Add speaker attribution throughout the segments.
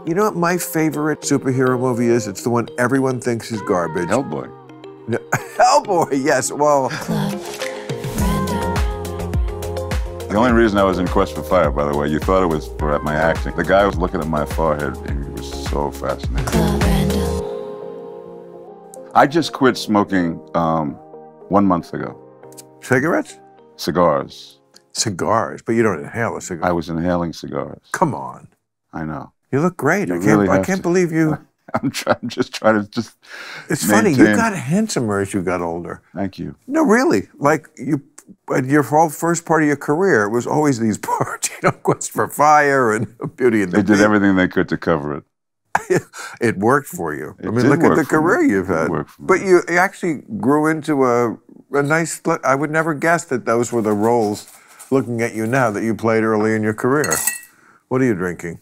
Speaker 1: You know what my favorite superhero movie is? It's the one everyone thinks is garbage.
Speaker 2: Hellboy.
Speaker 1: No, Hellboy, yes, well.
Speaker 2: The only reason I was in Quest for Fire, by the way, you thought it was for my acting. The guy was looking at my forehead and he was so fascinated. I just quit smoking 1 month ago.
Speaker 1: Cigarettes?
Speaker 2: Cigars.
Speaker 1: Cigars, but you don't inhale a cigar.
Speaker 2: I was inhaling cigars.
Speaker 1: Come on.
Speaker 2: I know.
Speaker 1: You look great. I can't believe you.
Speaker 2: I'm just trying to just.
Speaker 1: It's funny. You got handsomer as you got older.
Speaker 2: Thank you.
Speaker 1: No, really. Like your whole first part of your career, it was always these parts. You know, Quest for Fire and Beauty and the Beast.
Speaker 2: They did everything they could to cover it.
Speaker 1: It worked for you.
Speaker 2: I
Speaker 1: mean, look at the career you've had. But you actually grew into a nice. I would never guess that those were the roles. Looking at you now, that you played early in your career. What are you drinking?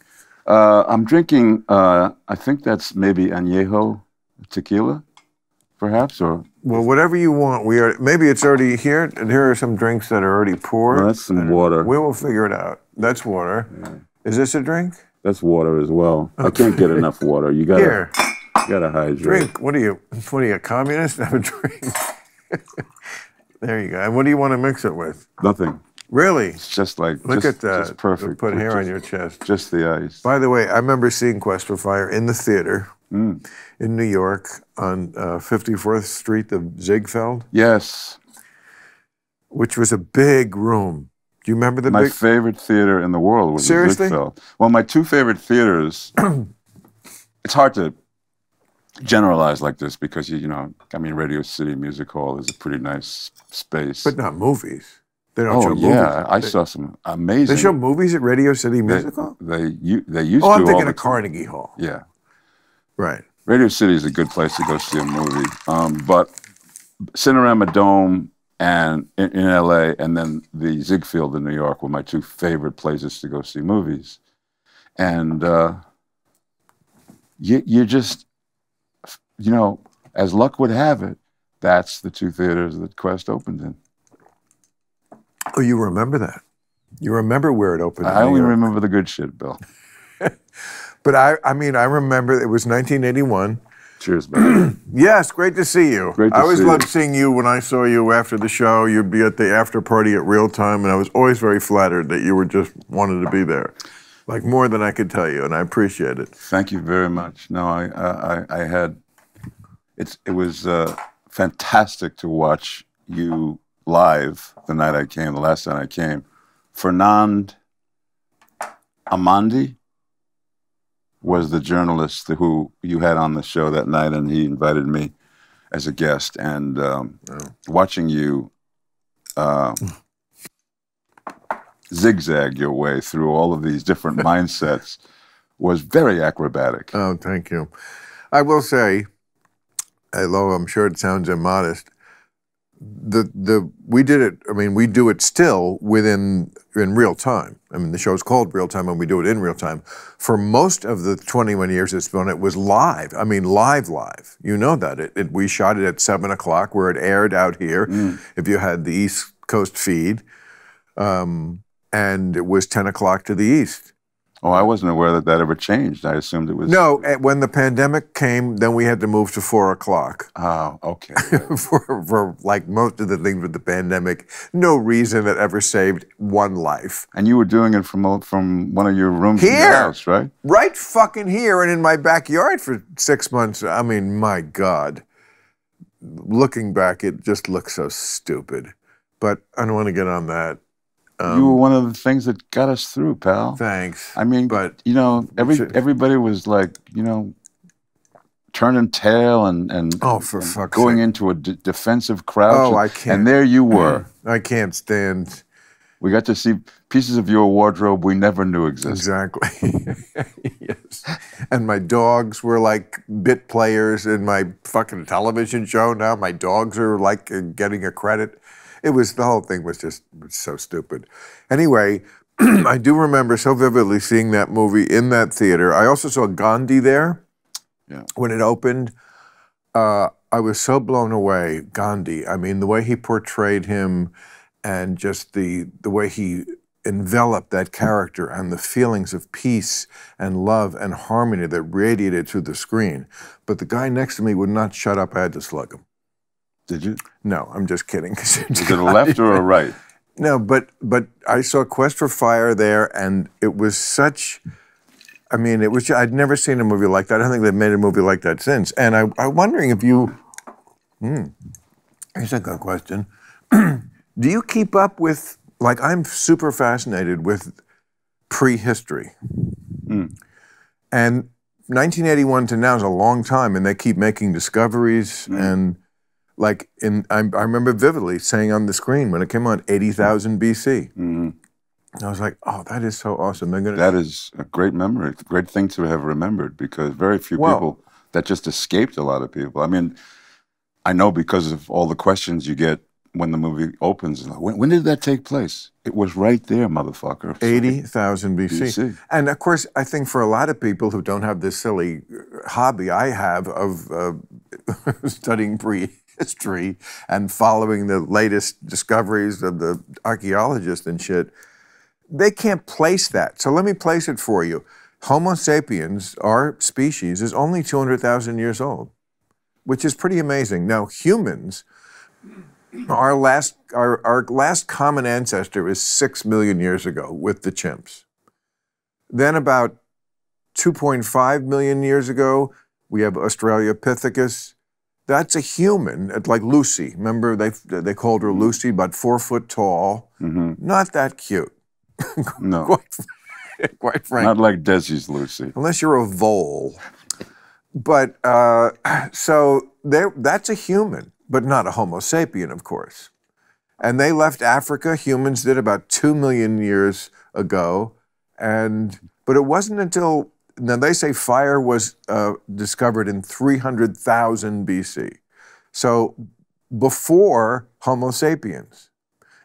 Speaker 2: I'm drinking, I think that's maybe añejo tequila, perhaps, or?
Speaker 1: Well, whatever you want. Maybe it's already here, and here are some drinks that are already poured.
Speaker 2: Well, that's some water.
Speaker 1: We will figure it out. That's water. Yeah. Is this a drink?
Speaker 2: That's water as well. I can't get enough water. You gotta hydrate.
Speaker 1: Drink. What are you, a communist? Have a drink. There you go. And what do you want to mix it with?
Speaker 2: Nothing.
Speaker 1: Really?
Speaker 2: It's just like,
Speaker 1: look at that.
Speaker 2: Just perfect.
Speaker 1: Put hair on your chest.
Speaker 2: Just the ice.
Speaker 1: By the way, I remember seeing Quest for Fire in the theater in New York on 54th Street of Ziegfeld.
Speaker 2: Yes.
Speaker 1: Which was a big room. Do you remember
Speaker 2: My favorite theater in the world was Ziegfeld. Well, my two favorite theaters, it's hard to generalize like this because, you know, I mean, Radio City Music Hall is a pretty nice space.
Speaker 1: But not movies. They don't show movies.
Speaker 2: I saw some amazing.
Speaker 1: They show movies at Radio City Music Hall?
Speaker 2: They used to.
Speaker 1: Oh, I'm thinking of Carnegie Hall.
Speaker 2: Yeah.
Speaker 1: Right.
Speaker 2: Radio City is a good place to go see a movie. But Cinerama Dome and in LA and then the Ziegfeld in New York were my two favorite places to go see movies. And you just, you know, as luck would have it, that's the two theaters that Quest opened in.
Speaker 1: Oh, you remember that? You remember where it opened?
Speaker 2: I only remember the good shit, Bill.
Speaker 1: But I mean, I remember it was 1981.
Speaker 2: Cheers, buddy.
Speaker 1: Yes, great to see you.
Speaker 2: Great to see you.
Speaker 1: I always loved seeing you when I saw you after the show. You'd be at the after party at Real Time, and I was always very flattered that you were just wanted to be there, like more than I could tell you, and I appreciate it.
Speaker 2: Thank you very much. No, I had. It was fantastic to watch you live the night I came, the last time I came. Fernand Amandi was the journalist who you had on the show that night, and he invited me as a guest. And watching you zigzag your way through all of these different mindsets was very acrobatic.
Speaker 1: Oh, thank you. I will say, although I'm sure it sounds immodest, we did it. I mean, we do it still in real time. I mean, the show's called Real Time, and we do it in real time. For most of the 21 years it's been, it was live. I mean, live. You know that we shot it at 7 o'clock, where it aired out here. If you had the East Coast feed, and it was 10 o'clock to the east.
Speaker 2: Oh, I wasn't aware that ever changed. I assumed it was...
Speaker 1: No, when the pandemic came, then we had to move to 4 o'clock.
Speaker 2: Oh, okay.
Speaker 1: for like most of the things with the pandemic, no reason that ever saved one life.
Speaker 2: And you were doing it from one of your rooms in your house, right?
Speaker 1: Right fucking here and in my backyard for 6 months. I mean, my God. Looking back, it just looks so stupid. But I don't want to get on that.
Speaker 2: You were one of the things that got us through, pal.
Speaker 1: Thanks.
Speaker 2: I mean, but you know, everybody was like, you know, turning tail and
Speaker 1: for fuck's
Speaker 2: going
Speaker 1: sake.
Speaker 2: Into a defensive crouch.
Speaker 1: Oh, I can't.
Speaker 2: And there you were.
Speaker 1: I can't stand.
Speaker 2: We got to see pieces of your wardrobe we never knew existed.
Speaker 1: Exactly. Yes. And my dogs were like bit players in my fucking television show. Now my dogs are like getting a credit. The whole thing was just so stupid. Anyway, I do remember so vividly seeing that movie in that theater. I also saw Gandhi there when it opened. I was so blown away, Gandhi. I mean, the way he portrayed him and just the way he enveloped that character and the feelings of peace and love and harmony that radiated through the screen. But the guy next to me would not shut up. I had to slug him.
Speaker 2: Did you?
Speaker 1: No, I'm just kidding.
Speaker 2: Is it a left or a right?
Speaker 1: No, but I saw Quest for Fire there, and it was such. I mean, it was. I'd never seen a movie like that. I don't think they've made a movie like that since. And I'm wondering if you. Here's a good question. Do you keep up with? Like, I'm super fascinated with prehistory. And 1981 to now is a long time, and they keep making discoveries. And like, I remember vividly saying on the screen when it came on, 80,000 BC. I was like, oh, that is so awesome.
Speaker 2: That is a great memory, a great thing to have remembered, because very few people, that just escaped a lot of people. I mean, I know because of all the questions you get when the movie opens. Like, when did that take place? It was right there, motherfucker.
Speaker 1: 80,000 BC. And of course, I think for a lot of people who don't have this silly hobby I have of studying prehistory and following the latest discoveries of the archaeologists and shit, they can't place that. So let me place it for you. Homo sapiens, our species, is only 200,000 years old, which is pretty amazing. Now, humans, our last common ancestor is 6 million years ago with the chimps. Then about 2.5 million years ago, we have Australopithecus. That's a human, like Lucy. Remember, they called her Lucy, about 4 foot tall. Not that cute.
Speaker 2: No.
Speaker 1: Quite frankly.
Speaker 2: Not like Desi's Lucy.
Speaker 1: Unless you're a vole. But, so that's a human, but not a Homo sapien, of course. And they left Africa, humans did, about 2 million years ago. But it wasn't until, now they say fire was discovered in 300,000 BC. So before Homo sapiens.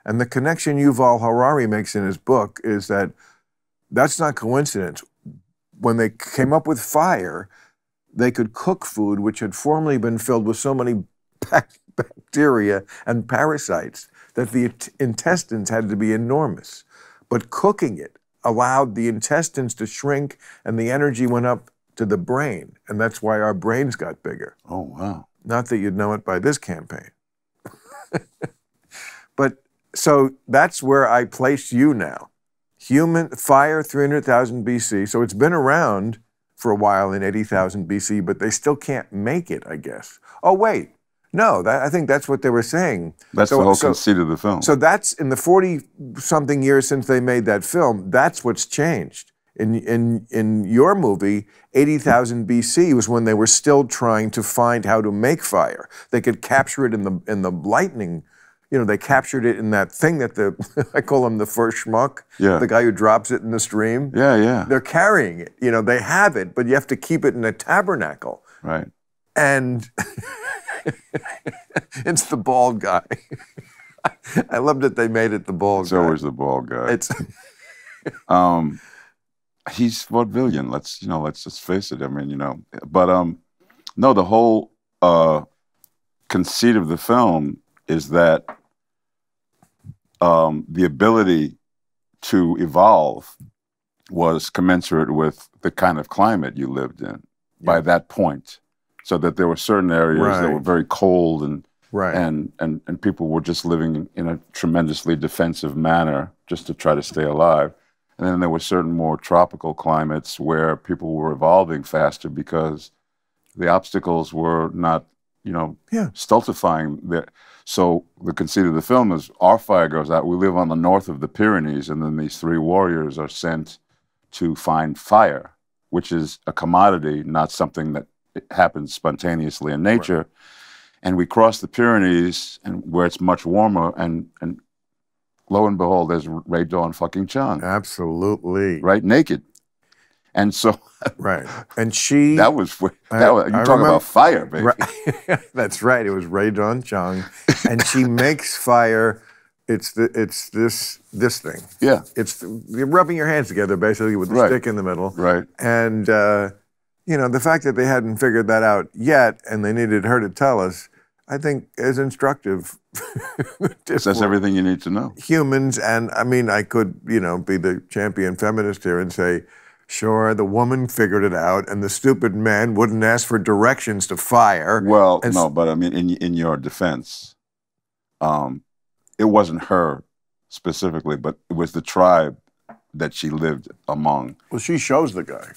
Speaker 1: And the connection Yuval Harari makes in his book is that that's not coincidence. When they came up with fire, they could cook food which had formerly been filled with so many bacteria and parasites that the intestines had to be enormous. But cooking it allowed the intestines to shrink and the energy went up to the brain. And that's why our brains got bigger.
Speaker 2: Oh, wow.
Speaker 1: Not that you'd know it by this campaign. But so that's where I place you now. Fire, 300,000 BC. So it's been around for a while in 80,000 BC, but they still can't make it, I guess. Oh, wait. No, I think that's what they were saying.
Speaker 2: That's the whole conceit of the film.
Speaker 1: So that's in the 40-something years since they made that film, that's what's changed. In your movie, 80,000 BC was when they were still trying to find how to make fire. They could capture it in the lightning. You know, they captured it in that thing that I call him the first schmuck, the guy who drops it in the stream.
Speaker 2: Yeah, yeah.
Speaker 1: They're carrying it. You know, they have it, but you have to keep it in a tabernacle.
Speaker 2: Right.
Speaker 1: And it's the bald guy. I love that they made it the bald guy.
Speaker 2: It's always the bald guy. He's vaudevillian. Let's just face it. I mean, but no, the whole conceit of the film is that the ability to evolve was commensurate with the kind of climate you lived in by that point. So that there were certain areas that were very cold and people were just living in a tremendously defensive manner just to try to stay alive. And then there were certain more tropical climates where people were evolving faster because the obstacles were not, stultifying. So the conceit of the film is our fire goes out. We live on the north of the Pyrenees, and then these 3 warriors are sent to find fire, which is a commodity, not something that happens spontaneously in nature. Right. And we cross the Pyrenees, and where it's much warmer, and lo and behold, there's Ray Dawn fucking Chong.
Speaker 1: Absolutely.
Speaker 2: Right, naked. And so...
Speaker 1: Right. And she...
Speaker 2: You're talking about fire, baby.
Speaker 1: Right. That's right. It was Ray Dawn Chong. And she makes fire. It's this thing. Yeah. You're rubbing your hands together, basically, with the stick in the middle.
Speaker 2: Right.
Speaker 1: And, the fact that they hadn't figured that out yet, and they needed her to tell us, I think, is instructive.
Speaker 2: Says everything you need to know.
Speaker 1: Humans, and I mean, I could, you know, be the champion feminist here and say, sure, the woman figured it out, and the stupid man wouldn't ask for directions to fire.
Speaker 2: Well, no, but I mean, in your defense, it wasn't her specifically, but it was the tribe that she lived among.
Speaker 1: Well, she shows the guy.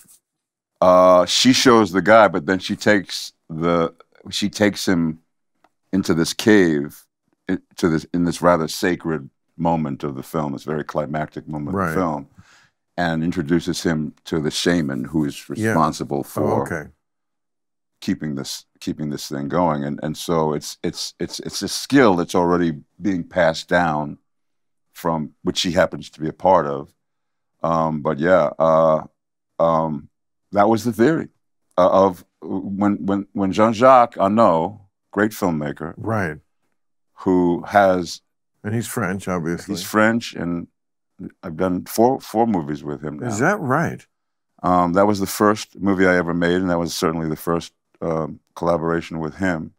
Speaker 2: She shows the guy, but then she takes him into this cave, in this rather sacred moment of the film, this very climactic moment of the film, and introduces him to the shaman who is responsible for keeping this thing going. And so it's a skill that's already being passed down from which she happens to be a part of. But yeah, that was the theory of when Jean-Jacques Arnaud, great filmmaker,
Speaker 1: right,
Speaker 2: who has,
Speaker 1: and he's French, obviously. He's
Speaker 2: French, and I've done four movies with him now.
Speaker 1: Is that right?
Speaker 2: That was the first movie I ever made, and that was certainly the first collaboration with him.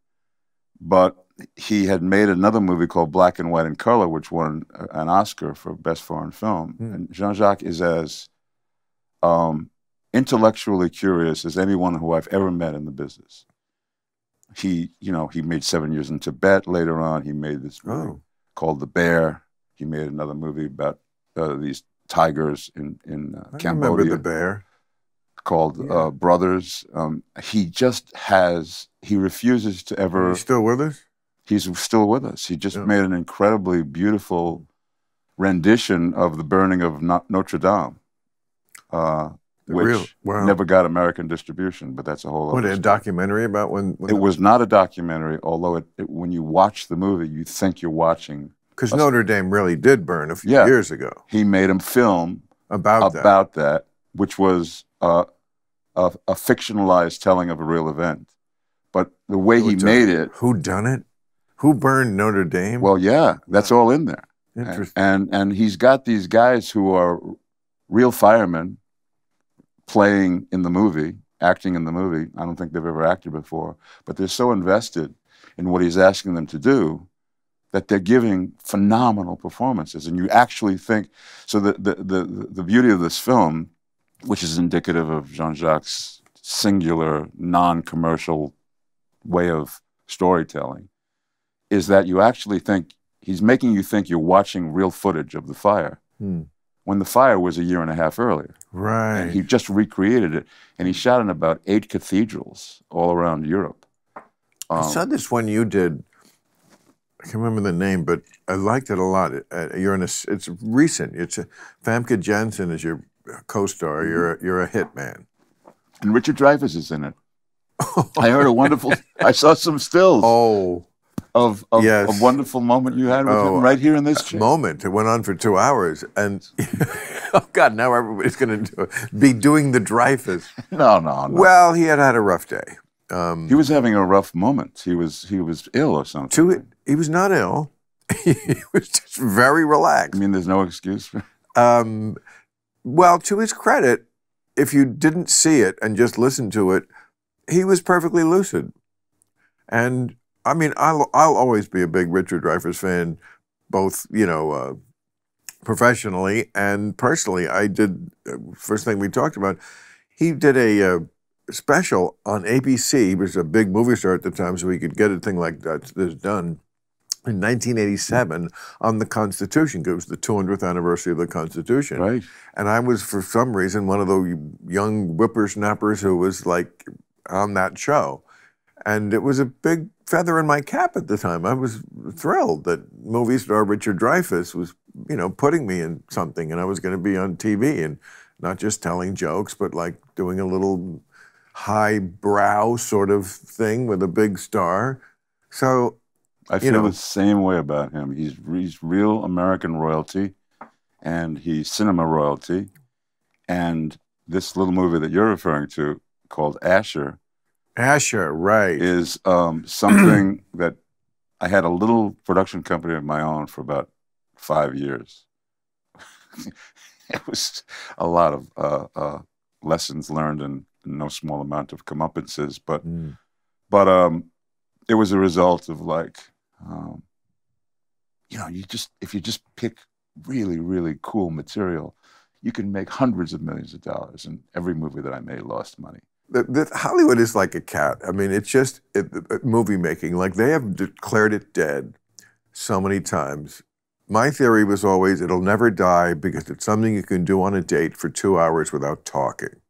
Speaker 2: But he had made another movie called Black and White and Color, which won an Oscar for Best Foreign Film. And Jean-Jacques is as intellectually curious as anyone who I've ever met in the business. He made 7 Years in Tibet later on. He made this movie called The Bear. He made another movie about these tigers in Cambodia.
Speaker 1: I remember The Bear.
Speaker 2: Called Brothers. He refuses to ever...
Speaker 1: He's still with us?
Speaker 2: He's still with us. He just made an incredibly beautiful rendition of the burning of Notre Dame, which never got American distribution, but that's a whole other
Speaker 1: story. A documentary about when
Speaker 2: it was not a documentary, although when you watch the movie, you think you're watching...
Speaker 1: Because Notre Dame really did burn a few years ago.
Speaker 2: He made him film about that, which was a fictionalized telling of a real event. But the way he made it...
Speaker 1: Who done it? Who burned Notre Dame?
Speaker 2: Well, yeah, that's all in there.
Speaker 1: Interesting.
Speaker 2: And he's got these guys who are real firemen playing in the movie, acting in the movie. I don't think they've ever acted before, but they're so invested in what he's asking them to do that they're giving phenomenal performances. And you actually think, so the beauty of this film, which is indicative of Jean-Jacques' singular, non-commercial way of storytelling, is that you actually think, he's making you think you're watching real footage of the fire, when the fire was 1.5 years earlier.
Speaker 1: Right.
Speaker 2: And he just recreated it, and he shot in about 8 cathedrals all around Europe.
Speaker 1: I saw this one you did, I can't remember the name, but I liked it a lot. It's recent. It's Famke Janssen is your co-star. You're a hitman.
Speaker 2: And Richard Dreyfuss is in it. I heard a wonderful, I saw some stills. Of a wonderful moment you had with him right here in this chair.
Speaker 1: Moment. It went on for 2 hours, and oh God, now everybody's going to be doing the Dreyfuss.
Speaker 2: No.
Speaker 1: Well, he had a rough day.
Speaker 2: He was having a rough moment. He was ill or something.
Speaker 1: He was not ill. He was just very relaxed.
Speaker 2: I mean, there's no excuse for.
Speaker 1: Well, to his credit, if you didn't see it and just listened to it, he was perfectly lucid, and. I mean, I'll always be a big Richard Dreyfuss fan, both, professionally and personally. I did, first thing we talked about, he did a special on ABC. He was a big movie star at the time, so he could get a thing like that done in 1987 on the Constitution, because it was the 200th anniversary of the Constitution.
Speaker 2: Right.
Speaker 1: And I was, for some reason, one of those young whippersnappers who was like on that show. And it was a big feather in my cap at the time. I was thrilled that movie star Richard Dreyfuss was, putting me in something, and I was going to be on TV and not just telling jokes, but like doing a little highbrow sort of thing with a big star. So
Speaker 2: I feel the same way about him. He's real American royalty, and he's cinema royalty. And this little movie that you're referring to, called Asher,
Speaker 1: right,
Speaker 2: is something that I had a little production company of my own for about 5 years. It was a lot of lessons learned and no small amount of comeuppances, but it was a result of like, you know, if you just pick really, really cool material, you can make hundreds of millions of dollars. And every movie that I made lost money.
Speaker 1: Hollywood is like a cat. I mean, it's just movie making. Like, they have declared it dead so many times. My theory was always it'll never die because it's something you can do on a date for 2 hours without talking,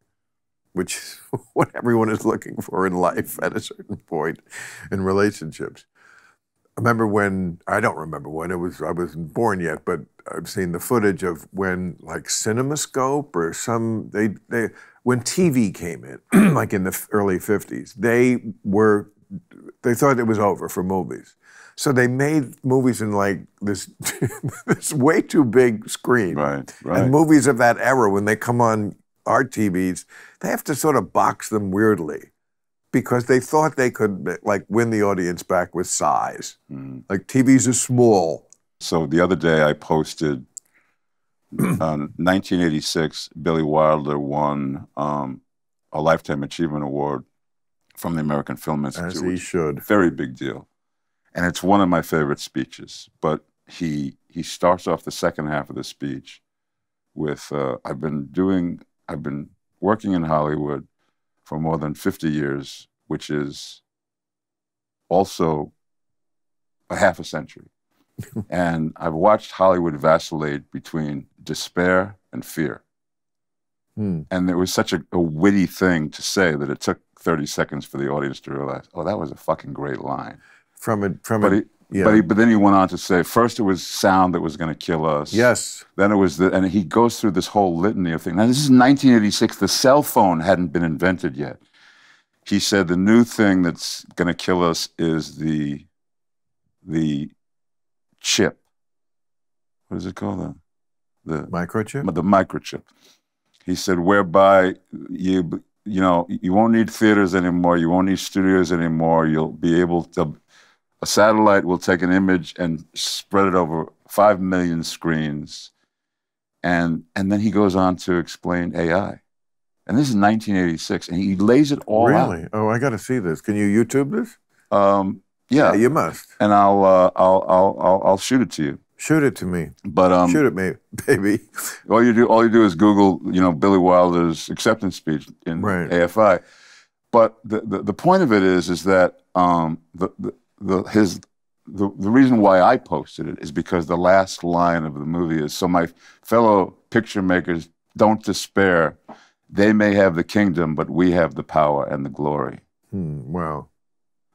Speaker 1: which is what everyone is looking for in life at a certain point in relationships. I remember when, I don't remember when, I wasn't born yet, but I've seen the footage of when, like, CinemaScope or when TV came in, like in the early 50s, they thought it was over for movies. So they made movies in like this, this way too big screen.
Speaker 2: Right.
Speaker 1: And movies of that era, when they come on our TVs, they have to sort of box them weirdly because they thought they could like win the audience back with size. Like, TVs are small.
Speaker 2: So the other day I posted, 1986, Billy Wilder won a Lifetime Achievement Award from the American Film Institute.
Speaker 1: As he should.
Speaker 2: Very big deal. And it's one of my favorite speeches. But he starts off the second half of the speech with, I've been working in Hollywood for more than 50 years, which is also a half a century. And I've watched Hollywood vacillate between despair and fear. And it was such a witty thing to say that it took 30 seconds for the audience to realize, oh, that was a fucking great line. But then he went on to say, first it was sound that was going to kill us.
Speaker 1: Yes.
Speaker 2: Then it was and he goes through this whole litany of things. Now, this is 1986. The cell phone hadn't been invented yet. He said the new thing that's going to kill us is the chip. What is it called? The
Speaker 1: microchip?
Speaker 2: The microchip. He said, whereby you won't need theaters anymore. You won't need studios anymore. You'll be able to, a satellite will take an image and spread it over 5 million screens. And then he goes on to explain AI. And this is 1986, and he lays it all out.
Speaker 1: Really? Oh, I got to see this. Can you YouTube this?
Speaker 2: Yeah,
Speaker 1: you must.
Speaker 2: And I'll shoot it to you.
Speaker 1: Shoot it to me.
Speaker 2: But
Speaker 1: shoot it, me, baby.
Speaker 2: All you do is Google, Billy Wilder's acceptance speech in AFI. But the point of it is that the reason why I posted it is because the last line of the movie is, so my fellow picture makers, don't despair. They may have the kingdom, but we have the power and the glory.
Speaker 1: Wow.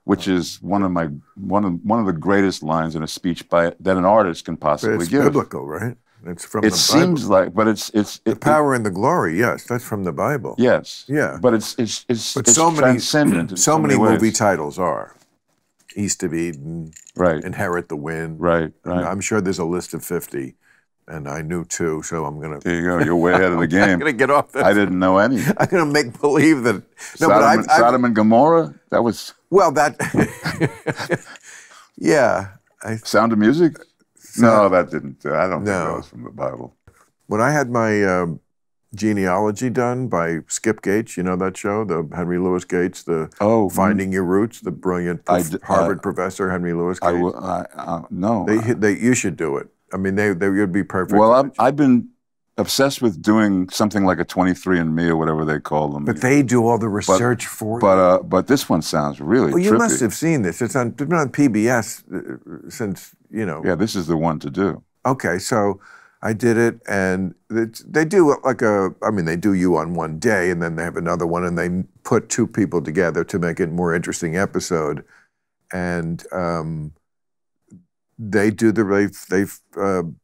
Speaker 2: Which is one of the greatest lines in a speech that an artist can possibly give.
Speaker 1: It's biblical, right? It's from
Speaker 2: the
Speaker 1: Bible. It
Speaker 2: seems like, but it's
Speaker 1: the power and the glory. Yes, that's from the Bible.
Speaker 2: Yes.
Speaker 1: Yeah.
Speaker 2: But it's transcendent.
Speaker 1: So many movie titles are East of Eden,
Speaker 2: right?
Speaker 1: Inherit the Wind,
Speaker 2: right?
Speaker 1: I'm sure there's a list of 50. And I knew 2, so I'm gonna.
Speaker 2: There you go. You're way ahead of the game.
Speaker 1: I'm gonna get off this.
Speaker 2: I didn't know any.
Speaker 1: I'm gonna make believe that. No,
Speaker 2: Sodom and Gomorrah. That was.
Speaker 1: Well, that. Yeah.
Speaker 2: Sound of Music. No, that didn't. I don't think that was from the Bible.
Speaker 1: When I had my genealogy done by Skip Gates, you know that show, the Henry Louis Gates, the Finding Your Roots, the brilliant Harvard professor Henry Louis Gates.
Speaker 2: No.
Speaker 1: You should do it. I mean, they would be perfect.
Speaker 2: Well, I've been obsessed with doing something like a 23andMe or whatever they call them.
Speaker 1: But they do all the research for you.
Speaker 2: But this one sounds really trippy.
Speaker 1: You must have seen this. It's been on PBS since,
Speaker 2: Yeah, this is the one to do.
Speaker 1: Okay, so I did it, and they do they do you on one day, and then they have another one, and they put 2 people together to make it a more interesting episode. And they've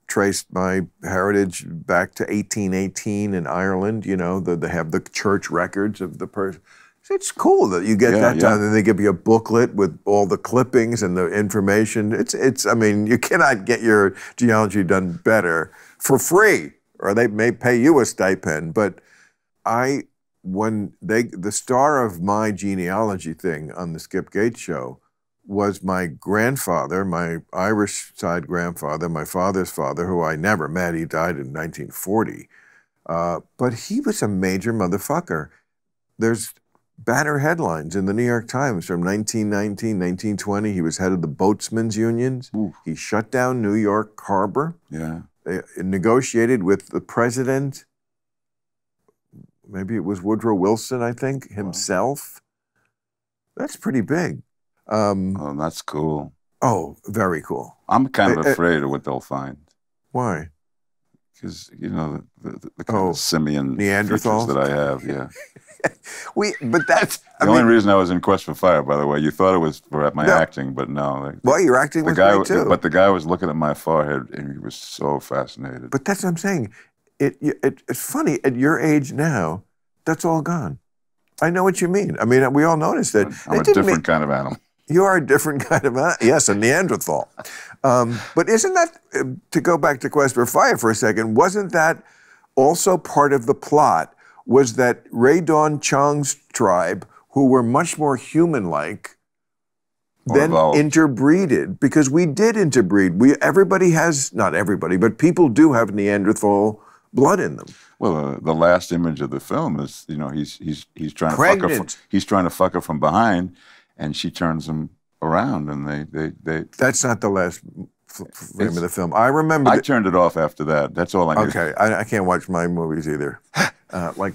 Speaker 1: traced my heritage back to 1818 in Ireland. They have the church records of the person. It's cool that you get that done, and they give you a booklet with all the clippings and the information. I mean, you cannot get your genealogy done better for free, or they may pay you a stipend. But the star of my genealogy thing on the Skip Gates show was my grandfather, my Irish side grandfather, my father's father, who I never met. He died in 1940. But he was a major motherfucker. There's banner headlines in the New York Times from 1919, 1920. He was head of the boatsmen's unions.
Speaker 2: Ooh.
Speaker 1: He shut down New York Harbor.
Speaker 2: Yeah.
Speaker 1: They negotiated with the president. Maybe it was Woodrow Wilson, I think, himself. That's pretty big.
Speaker 2: Oh, that's cool.
Speaker 1: Oh, very cool.
Speaker 2: I'm kind of afraid of what they'll find.
Speaker 1: Why?
Speaker 2: Because, you know, the kind of simian
Speaker 1: Neanderthals
Speaker 2: features that I have, yeah.
Speaker 1: But that's...
Speaker 2: The only reason I was in Quest for Fire, by the way, you thought it was for my acting, but no.
Speaker 1: Well, your acting was great, too.
Speaker 2: But the guy was looking at my forehead, and he was so fascinated.
Speaker 1: But that's what I'm saying. It's funny, at your age now, that's all gone. I know what you mean. I mean, we all noticed that.
Speaker 2: I'm a different kind of animal.
Speaker 1: You are a different kind of animal. Yes, a Neanderthal. But isn't that, to go back to Quest for Fire for a second, wasn't that also part of the plot, was that Ray Dawn Chong's tribe, who were much more human-like, then interbreeded, because we did interbreed. Everybody has, not everybody, but people do have Neanderthal blood in them.
Speaker 2: Well, the last image of the film is, you know, he's trying to fuck her. He's trying to fuck her from behind, and she turns him around, and they. That's
Speaker 1: not the last frame of the film. I remember.
Speaker 2: I turned it off after that. That's all I need.
Speaker 1: Okay, I can't watch my movies either. Like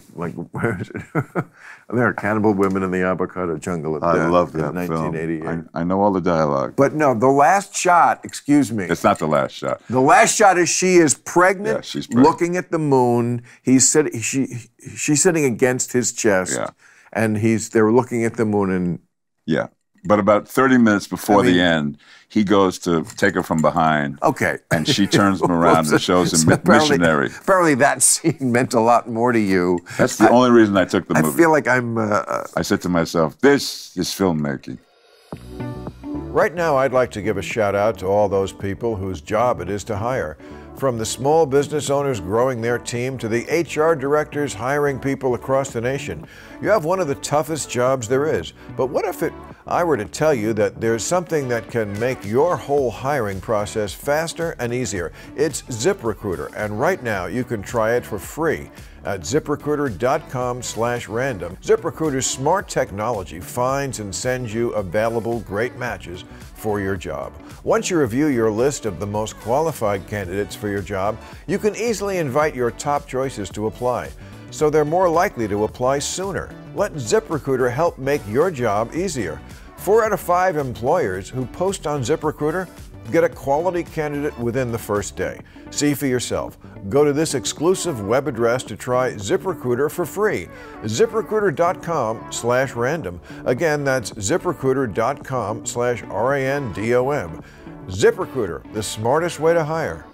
Speaker 1: there are cannibal women in the avocado jungle of death.
Speaker 2: I love that
Speaker 1: 1988.
Speaker 2: film. I know all the dialogue.
Speaker 1: But no, the last shot. Excuse me.
Speaker 2: It's not the last shot.
Speaker 1: The last shot is she is pregnant.
Speaker 2: Yeah, she's pregnant.
Speaker 1: Looking at the moon. He's sitting. She's sitting against his chest.
Speaker 2: Yeah.
Speaker 1: And they're looking at the moon and.
Speaker 2: Yeah. But about 30 minutes before the end, he goes to take her from behind.
Speaker 1: Okay.
Speaker 2: And she turns him around and shows him missionary.
Speaker 1: Apparently that scene meant a lot more to you.
Speaker 2: That's the only reason I took the movie.
Speaker 1: I feel like I'm...
Speaker 2: I said to myself, this is filmmaking.
Speaker 3: Right now, I'd like to give a shout out to all those people whose job it is to hire. From the small business owners growing their team to the HR directors hiring people across the nation. You have one of the toughest jobs there is. But what if I were to tell you that there's something that can make your whole hiring process faster and easier? It's ZipRecruiter, and right now you can try it for free at ZipRecruiter.com/random. ZipRecruiter's smart technology finds and sends you available great matches for your job. Once you review your list of the most qualified candidates for your job, you can easily invite your top choices to apply, so they're more likely to apply sooner. Let ZipRecruiter help make your job easier. 4 out of 5 employers who post on ZipRecruiter get a quality candidate within the first day. See for yourself. Go to this exclusive web address to try ZipRecruiter for free. ZipRecruiter.com/random. Again, that's ZipRecruiter.com/random. ZipRecruiter, the smartest way to hire.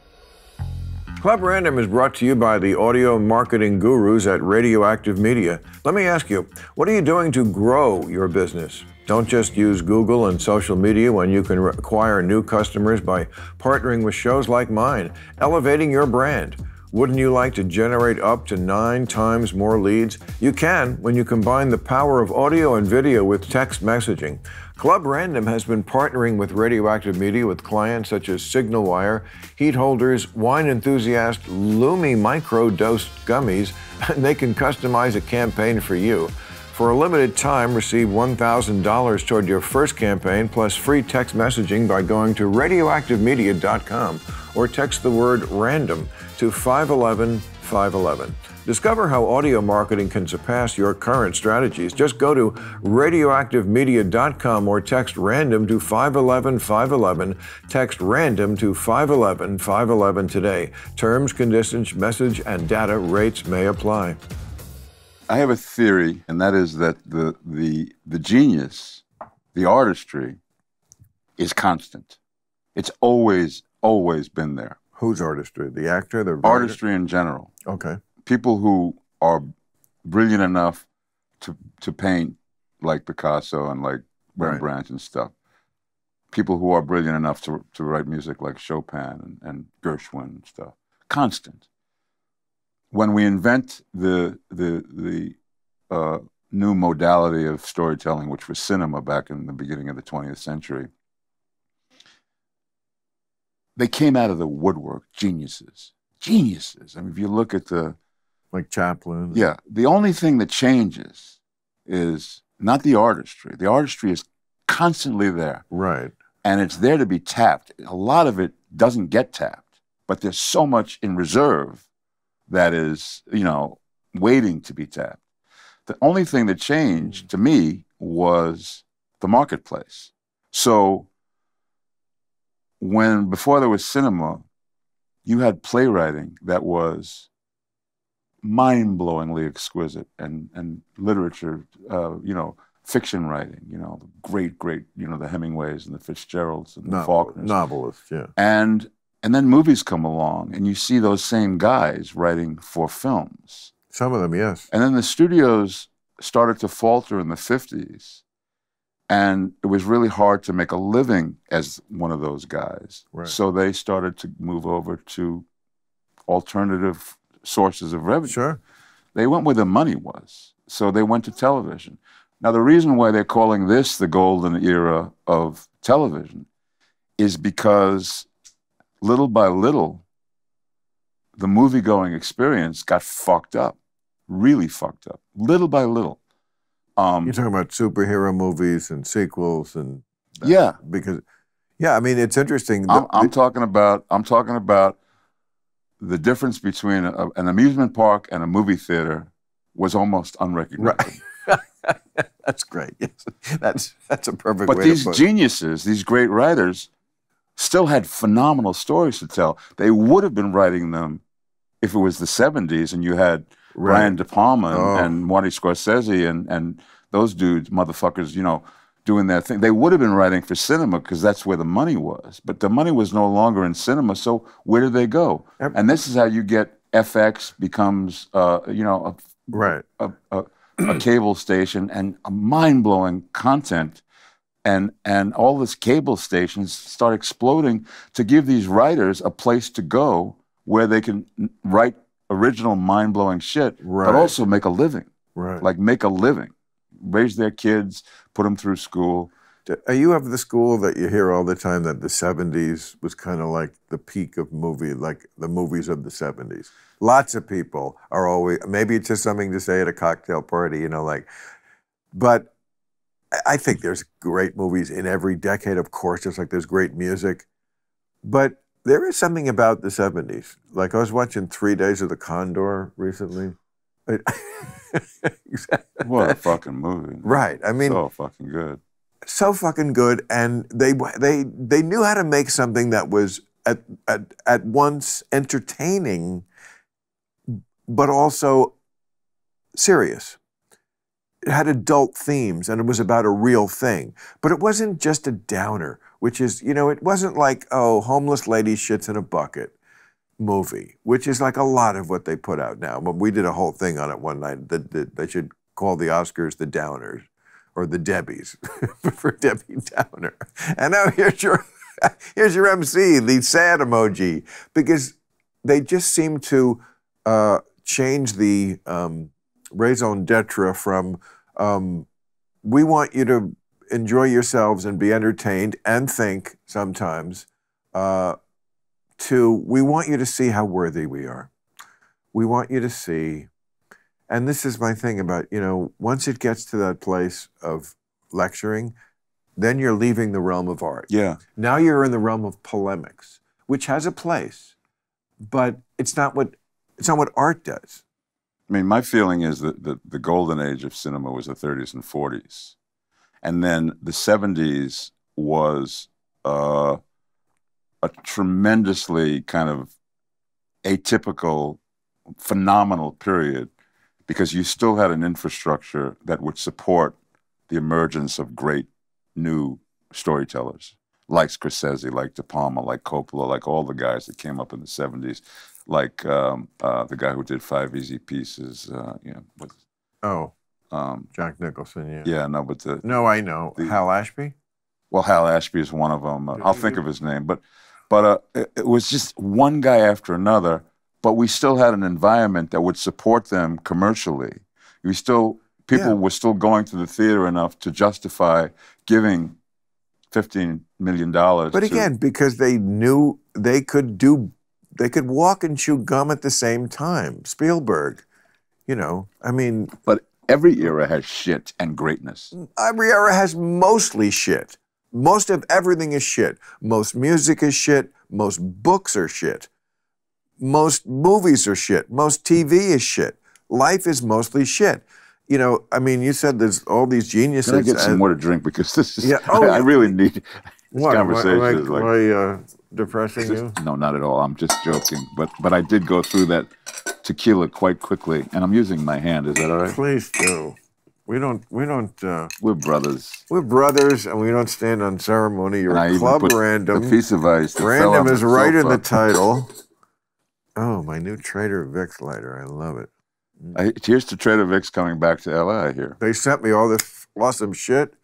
Speaker 3: Club Random is brought to you by the audio marketing gurus at Radioactive Media. Let me ask you, what are you doing to grow your business? Don't just use Google and social media when you can acquire new customers by partnering with shows like mine, elevating your brand. Wouldn't you like to generate up to 9 times more leads? You can when you combine the power of audio and video with text messaging. Club Random has been partnering with Radioactive Media with clients such as Signalwire, Heat Holders, Wine Enthusiast, Lumi Micro-Dosed Gummies, and they can customize a campaign for you. For a limited time, receive $1,000 toward your first campaign plus free text messaging by going to radioactivemedia.com or text the word RANDOM to 511-511. Discover how audio marketing can surpass your current strategies. Just go to radioactivemedia.com or text RANDOM to 511-511. Text RANDOM to 511-511 today. Terms, conditions, message, and data rates may apply.
Speaker 2: I have a theory, and that is that the genius, the artistry, is constant. It's always been there.
Speaker 1: Whose artistry? The actor? The writer?
Speaker 2: Artistry in general.
Speaker 1: Okay.
Speaker 2: People who are brilliant enough to paint like Picasso and like Rembrandt and stuff. People who are brilliant enough to write music like Chopin and Gershwin and stuff. Constant. When we invent the new modality of storytelling, which was cinema back in the beginning of the 20th century, they came out of the woodwork, geniuses. Geniuses. I mean, if you look at like
Speaker 1: Chaplin.
Speaker 2: Yeah. The only thing that changes is not the artistry. The artistry is constantly there.
Speaker 1: Right.
Speaker 2: And it's there to be tapped. A lot of it doesn't get tapped, but there's so much in reserve that is, you know, waiting to be tapped. The only thing that changed to me was the marketplace. So before there was cinema, you had playwriting that was mind-blowingly exquisite, and literature, you know, fiction writing, you know, the great, you know, the Hemingways and the Fitzgeralds and the Faulkners.
Speaker 1: Novelists, yeah.
Speaker 2: And then movies come along, and you see those same guys writing for films.
Speaker 1: Some of them, yes.
Speaker 2: And then the studios started to falter in the 50s, and it was really hard to make a living as one of those guys.
Speaker 1: Right.
Speaker 2: So they started to move over to alternative sources of revenue.
Speaker 1: Sure.
Speaker 2: They went where the money was. So they went to television. Now, the reason why they're calling this the golden era of television is because little by little, the movie-going experience got fucked up, really fucked up, little by little.
Speaker 1: You're talking about superhero movies and sequels and
Speaker 2: yeah,
Speaker 1: because I mean it's interesting.
Speaker 2: I'm talking about the difference between an amusement park and a movie theater was almost unrecognizable.
Speaker 1: Right. That's great. Yes. That's a perfect
Speaker 2: but
Speaker 1: way
Speaker 2: these
Speaker 1: to put it.
Speaker 2: geniuses, these great writers, still had phenomenal stories to tell. They would have been writing them if it was the 70s and you had Brian De Palma and Marty Scorsese and those dudes, motherfuckers, you know, doing their thing. They would have been writing for cinema because that's where the money was. But the money was no longer in cinema, so where did they go? And this is how you get FX becomes, you know, a cable station and a mind-blowing content. And all these cable stations start exploding to give these writers a place to go where they can write original mind-blowing shit, but also make a living.
Speaker 1: Right.
Speaker 2: Like make a living. Raise their kids, put them through school.
Speaker 1: Are you of the school that you hear all the time that the 70s was kind of like the peak of movie, like the movies of the 70s? Lots of people are always, maybe it's just something to say at a cocktail party, you know, like, but I think there's great movies in every decade, of course, just like there's great music. But there is something about the 70s. Like I was watching 3 Days of the Condor recently.
Speaker 2: What a fucking movie.
Speaker 1: Right. I mean,
Speaker 2: so fucking good.
Speaker 1: So fucking good. And they knew how to make something that was at once entertaining, but also serious. It had adult themes and it was about a real thing. But it wasn't just a downer, which is, you know, it wasn't like, oh, homeless lady shits in a bucket movie, which is like a lot of what they put out now. But we did a whole thing on it one night that they should call the Oscars the Downers or the Debbies for Debbie Downer. And now here's your MC, the sad emoji, because they just seem to change the raison d'etre from we want you to enjoy yourselves and be entertained and think sometimes to we want you to see how worthy we are. We want you to see, and this is my thing about, you know, once it gets to that place of lecturing, then you're leaving the realm of art.
Speaker 2: Yeah.
Speaker 1: Now you're in the realm of polemics, which has a place, but it's not what art does.
Speaker 2: I mean, my feeling is that the golden age of cinema was the 30s and 40s. And then the 70s was a tremendously kind of atypical, phenomenal period because you still had an infrastructure that would support the emergence of great new storytellers, like Scorsese, like De Palma, like Coppola, like all the guys that came up in the 70s, like the guy who did 5 Easy Pieces, you know.
Speaker 1: Jack Nicholson, yeah.
Speaker 2: Yeah, no, but
Speaker 1: No, I know. Hal Ashby?
Speaker 2: Well, Hal Ashby is one of them. I'll think of his name. But it was just one guy after another, but we still had an environment that would support them commercially. People were still going to the theater enough to justify giving $15 million.
Speaker 1: But again, because they knew they could walk and chew gum at the same time. Spielberg, you know, I mean.
Speaker 2: But every era has shit and greatness.
Speaker 1: Every era has mostly shit. Most of everything is shit. Most music is shit. Most books are shit. Most movies are shit. Most TV is shit. Life is mostly shit. You know, I mean, you said there's all these geniuses.
Speaker 2: Can I get some more to drink, because this is,
Speaker 1: Yeah. Oh,
Speaker 2: I really need this
Speaker 1: what,
Speaker 2: conversation. Is like,
Speaker 1: am I depressing you?
Speaker 2: no, not at all. I'm just joking. But I did go through that tequila quite quickly, and I'm using my hand. Is that all right?
Speaker 1: Please do. We're
Speaker 2: brothers.
Speaker 1: We're brothers, and we don't stand on ceremony. You're a club random.
Speaker 2: The piece of ice. That
Speaker 1: Random
Speaker 2: fell
Speaker 1: is right in the title. Oh, my new Trader Vic's lighter. I love it.
Speaker 2: Here's to Trader Vic's coming back to LA here.
Speaker 1: They sent me all this awesome shit.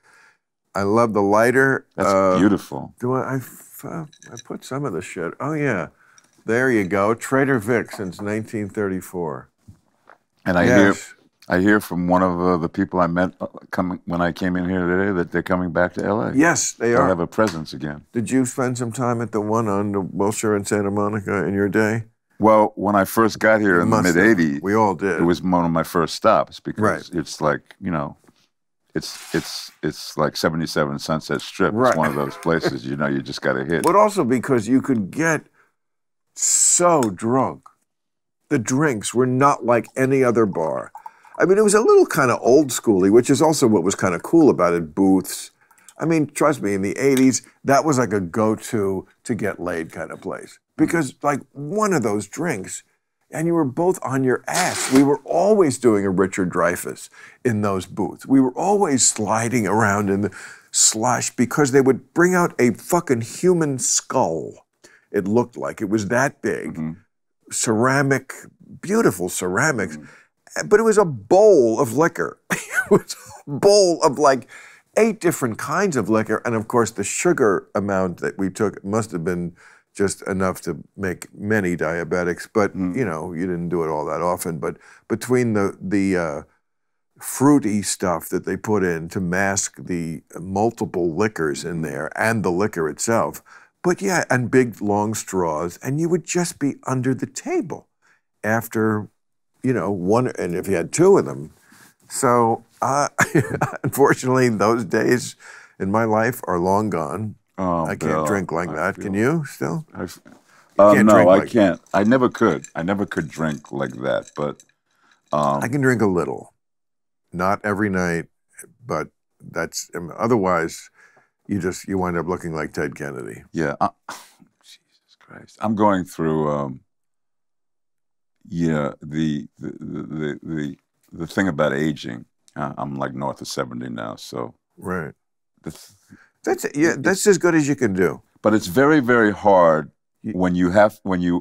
Speaker 1: I love the lighter.
Speaker 2: That's beautiful.
Speaker 1: Do I put some of the shit. Oh, yeah. There you go. Trader Vic since 1934.
Speaker 2: And I hear from one of the people I met when I came in here today that they're coming back to LA.
Speaker 1: Yes, they are.
Speaker 2: They'll have a presence again.
Speaker 1: Did you spend some time at the one on the Wilshire in Santa Monica in your day?
Speaker 2: Well, when I first got here in the mid-'80s,
Speaker 1: we all did.
Speaker 2: It was one of my first stops, because
Speaker 1: right.
Speaker 2: It's like, you know, it's like 77 Sunset Strip.
Speaker 1: Right.
Speaker 2: It's one of those places, you know, you just got to hit.
Speaker 1: But also because you could get so drunk. The drinks were not like any other bar. I mean, it was a little kind of old schooly, which is also what was kind of cool about it, booths. I mean, trust me, in the 80s, that was like a go-to to get laid kind of place. Because like one of those drinks, and you were both on your ass. We were always doing a Richard Dreyfuss in those booths. We were always sliding around in the slush because they would bring out a fucking human skull. It looked like it was that big. Mm-hmm. Ceramic, beautiful ceramics. Mm-hmm. But it was a bowl of liquor. It was a bowl of like 8 different kinds of liquor. And of course, the sugar amount that we took must have been just enough to make many diabetics. But, you know, you didn't do it all that often. But between the fruity stuff that they put in to mask the multiple liquors in there and the liquor itself, but yeah, and big long straws, and you would just be under the table after, you know, one, and if you had 2 of them. So, unfortunately, those days in my life are long gone.
Speaker 2: Oh,
Speaker 1: I can't drink like that. Can you still?
Speaker 2: No, I can't. I never could. I never could drink like that. But
Speaker 1: I can drink a little, not every night. But that's otherwise, you wind up looking like Ted Kennedy.
Speaker 2: Yeah. Jesus Christ. I'm going through. Yeah, the thing about aging. I'm like north of 70 now, so
Speaker 1: right. That's as good as you can do.
Speaker 2: But it's very, very hard when you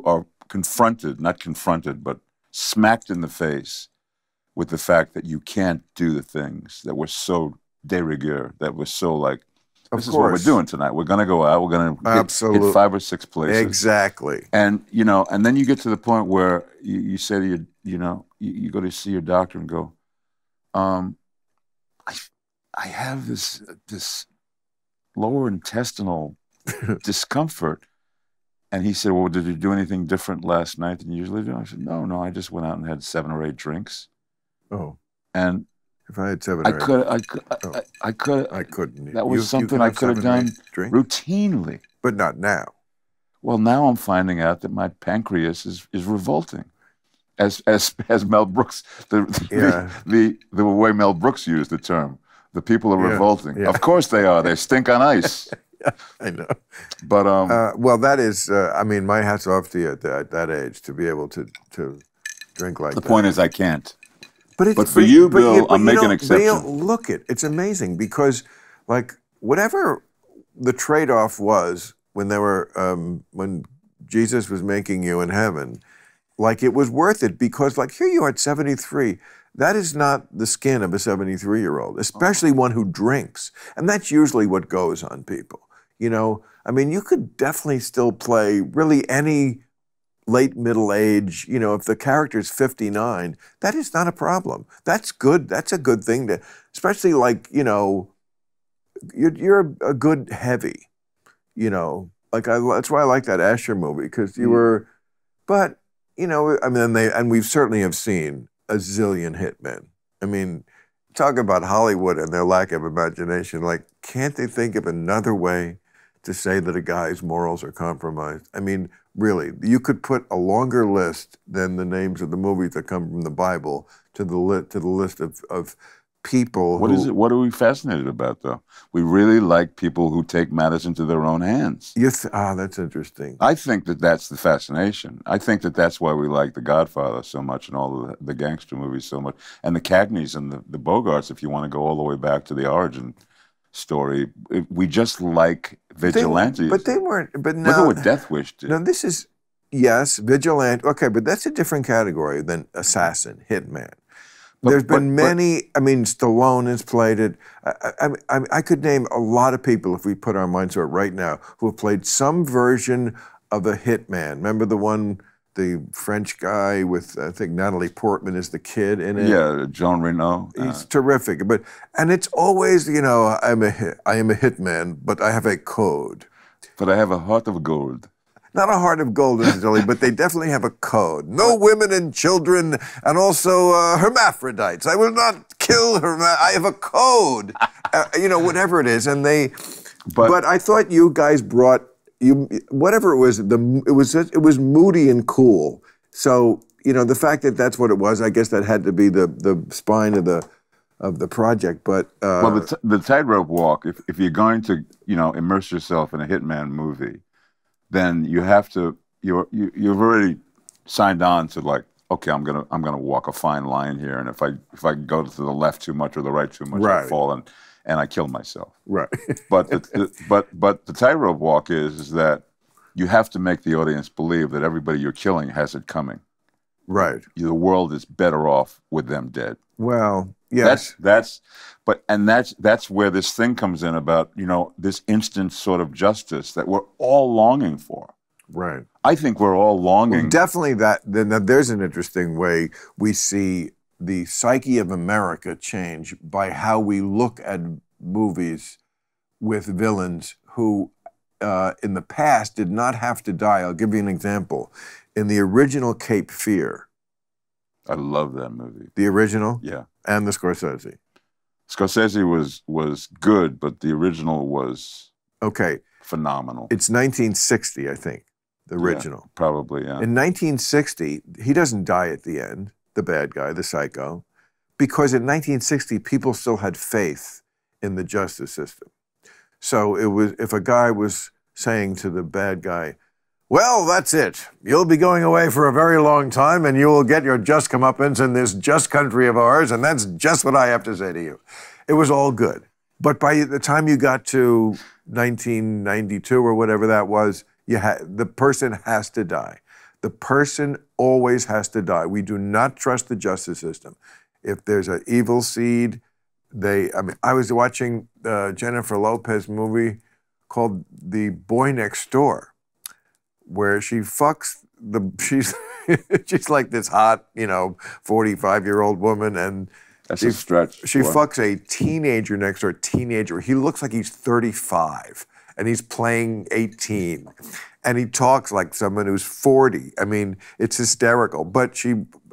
Speaker 2: are confronted, not confronted, but smacked in the face with the fact that you can't do the things that were so de rigueur, that were so like, this is what we're doing tonight. We're going to go out. We're going to hit 5 or 6 places.
Speaker 1: Exactly.
Speaker 2: And, you know, and then you get to the point where you say to your, you know, you go to see your doctor and go, I have this lower intestinal discomfort. And he said, well, did you do anything different last night than you usually do? I said, no, I just went out and had 7 or 8 drinks.
Speaker 1: Oh.
Speaker 2: And
Speaker 1: if I had 7 or 8.
Speaker 2: I couldn't. That was something I could have done routinely.
Speaker 1: But not now.
Speaker 2: Well, now I'm finding out that my pancreas is revolting. As Mel Brooks, the way Mel Brooks used the term. The people are revolting. Yeah. Of course they are. They stink on ice.
Speaker 1: Yeah, I know.
Speaker 2: But
Speaker 1: well, that is. I mean, my hat's off to you at that age to be able to drink like that.
Speaker 2: The point is, I can't.
Speaker 1: But
Speaker 2: for you, Bill, I'm making an exception.
Speaker 1: Look, it's amazing because, like, whatever the trade-off was when when Jesus was making you in heaven, like it was worth it because, like, here you are at 73. That is not the skin of a 73-year-old, especially one who drinks. And that's usually what goes on people. You know, I mean, you could definitely still play really any late middle age, you know, if the character's 59, that is not a problem. That's good. That's a good thing to, especially like, you know, you're a good heavy, you know, like that's why I like that Asher movie because you were, but, you know, I mean, and we certainly have seen a zillion hitmen. I mean, talk about Hollywood and their lack of imagination. Like, can't they think of another way to say that a guy's morals are compromised? I mean, really, you could put a longer list than the names of the movies that come from the Bible to the list of people.
Speaker 2: What is it? What are we fascinated about, though? We really like people who take matters into their own hands.
Speaker 1: That's interesting.
Speaker 2: I think that that's the fascination. I think that that's why we like The Godfather so much and all the gangster movies so much, and the Cagneys and the Bogarts, if you want to go all the way back to the origin story. We just like vigilantes.
Speaker 1: But they weren't. But now,
Speaker 2: look at what Death Wish did.
Speaker 1: No, this is, yes, vigilante. Okay, but that's a different category than assassin, hitman. There's been many. I mean, Stallone has played it. I could name a lot of people, if we put our minds to it right now, who have played some version of a hitman. Remember the one, the French guy with, I think Natalie Portman is the kid in it.
Speaker 2: Yeah, Jean Reno.
Speaker 1: He's terrific. And it's always, you know, I am a hitman, but I have a code.
Speaker 2: But I have a heart of gold.
Speaker 1: Not a heart of gold necessarily, but they definitely have a code. No women and children, and also hermaphrodites. I will not kill I have a code. You know, whatever it is, and they. But I thought you guys brought whatever it was. It was moody and cool. So you know, the fact that that's what it was, I guess that had to be the spine of the project. But
Speaker 2: well, the tightrope walk. If you're going to immerse yourself in a hitman movie, then you have to. You've already signed on to, like, okay, I'm gonna walk a fine line here, and if I go to the left too much or the right too much, I fall and I kill myself.
Speaker 1: Right.
Speaker 2: But the tightrope walk is that you have to make the audience believe that everybody you're killing has it coming.
Speaker 1: Right.
Speaker 2: The world is better off with them dead.
Speaker 1: Well, yes.
Speaker 2: That's where this thing comes in about, this instant sort of justice that we're all longing for.
Speaker 1: Right.
Speaker 2: I think we're all longing.
Speaker 1: Well, definitely that. Then there's an interesting way we see the psyche of America change by how we look at movies with villains who, in the past, did not have to die. I'll give you an example. In the original Cape Fear.
Speaker 2: I love that movie.
Speaker 1: The original?
Speaker 2: Yeah.
Speaker 1: And the Scorsese.
Speaker 2: Scorsese was good, but the original was phenomenal.
Speaker 1: It's 1960, I think, the original.
Speaker 2: Yeah, probably, yeah.
Speaker 1: In 1960, he doesn't die at the end, the bad guy, the psycho, because in 1960, people still had faith in the justice system. So it was, if a guy was saying to the bad guy, well, that's it. You'll be going away for a very long time, and you will get your just comeuppance in this just country of ours, and that's just what I have to say to you. It was all good. But by the time you got to 1992 or whatever that was, the person has to die. The person always has to die. We do not trust the justice system. If there's an evil seed, I was watching the Jennifer Lopez movie called The Boy Next Door, where she fucks she's like this hot, 45-year-old woman, and
Speaker 2: that's a stretch.
Speaker 1: She fucks a teenager next door, He looks like he's 35, and he's playing 18, and he talks like someone who's 40. I mean, it's hysterical. But she,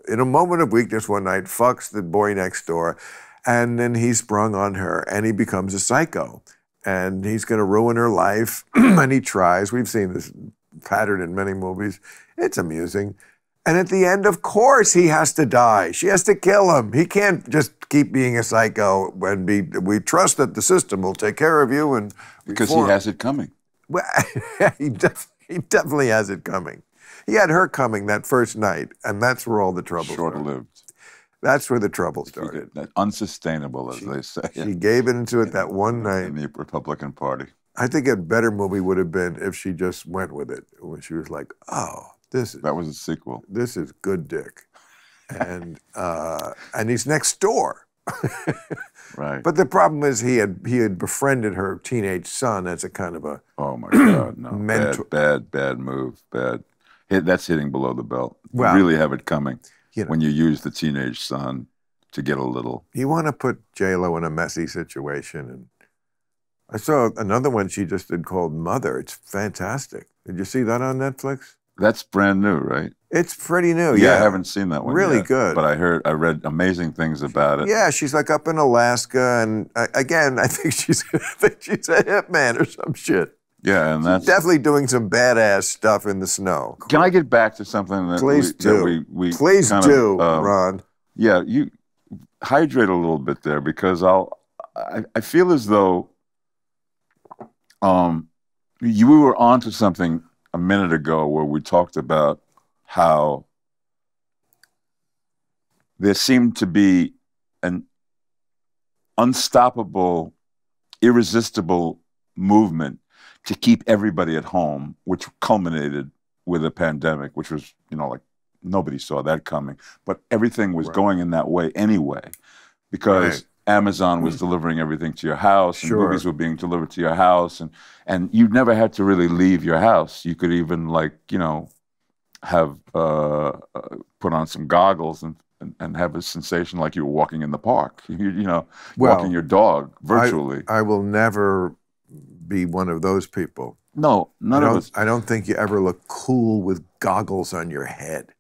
Speaker 1: in a moment of weakness one night, fucks the boy next door, and then he's sprung on her, and he becomes a psycho, and he's going to ruin her life, and he tries. We've seen this pattern in many movies. It's amusing. And at the end, of course, he has to die. She has to kill him. He can't just keep being a psycho and we trust that the system will take care of you and
Speaker 2: because he has it coming.
Speaker 1: Well, he definitely has it coming. He had her coming that first night, and that's where all the trouble started.
Speaker 2: Short-lived.
Speaker 1: That's where the trouble started.
Speaker 2: Unsustainable, as they say.
Speaker 1: She gave into it that one night.
Speaker 2: In the Republican Party.
Speaker 1: I think a better movie would have been if she just went with it. When she was like, oh, that was
Speaker 2: a sequel.
Speaker 1: This is good dick. And he's next door.
Speaker 2: Right.
Speaker 1: But the problem is he had befriended her teenage son as a kind of a
Speaker 2: oh my God, no.
Speaker 1: mentor.
Speaker 2: Bad move. Bad. That's hitting below the belt. You
Speaker 1: well,
Speaker 2: really have it coming when you use the teenage son to get a little.
Speaker 1: You want to put J-Lo in a messy situation. And I saw another one she just did called Mother. It's fantastic. Did you see that on Netflix?
Speaker 2: That's brand new, right?
Speaker 1: It's pretty new.
Speaker 2: Yeah,
Speaker 1: Yeah,
Speaker 2: I haven't seen that one
Speaker 1: Really
Speaker 2: yet,
Speaker 1: good.
Speaker 2: but I read amazing things about it.
Speaker 1: Yeah, she's like up in Alaska, and again, I think she's a hitman or some shit.
Speaker 2: Yeah, and that's
Speaker 1: Definitely doing some badass stuff in the snow.
Speaker 2: Can I get back to something that
Speaker 1: Please do.
Speaker 2: we
Speaker 1: Please
Speaker 2: kind
Speaker 1: do,
Speaker 2: of,
Speaker 1: Ron.
Speaker 2: Yeah, you hydrate a little bit there because I feel as though we were onto something a minute ago where we talked about how there seemed to be an unstoppable, irresistible movement to keep everybody at home, which culminated with a pandemic, which was, like nobody saw that coming, but everything was going in that way anyway, because Amazon was delivering everything to your house, and movies were being delivered to your house, and you never had to really leave your house. You could even have put on some goggles and have a sensation like you were walking in the park, walking your dog virtually.
Speaker 1: I will never be one of those people.
Speaker 2: No, none of us.
Speaker 1: I don't think you ever look cool with goggles on your head.